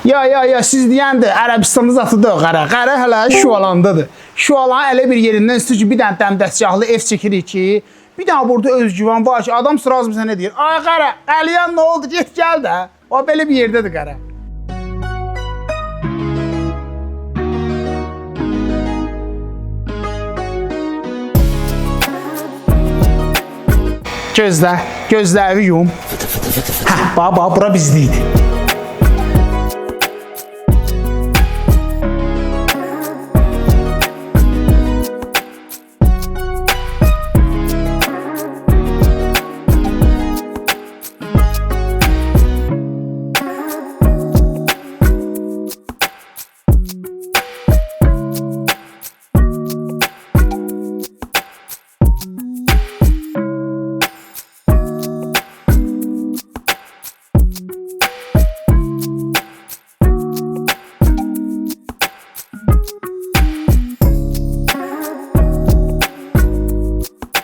Ya siz deyəndə Ərəbistanlı zatıdır qara. Qara hələ Şualandadır. Şualanın elə bir yerindən istəyir ki, bir dənə dəmdəstgahlı ev çəkirik ki, bir dənə burada özgüvan var ki, adam sırazı bizə nə deyir? Ay qara, Əliyan nə oldu? Get gəl də. O belə bir yerdədir qara. Gözlə, gözlərini yum. Hə, bax, bura bizdə idi.